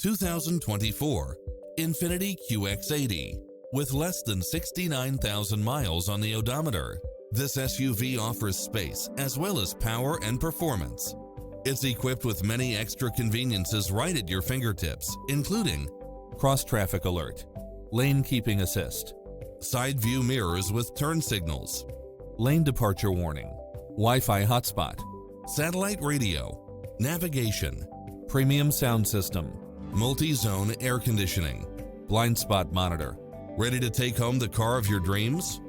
2024 INFINITI QX80. With less than 69,000 miles on the odometer, this SUV offers space as well as power and performance. It's equipped with many extra conveniences right at your fingertips, including cross-traffic alert, lane keeping assist, side view mirrors with turn signals, lane departure warning, Wi-Fi hotspot, satellite radio, navigation, premium sound system, multi-zone air conditioning, blind spot monitor. Ready to take home the car of your dreams?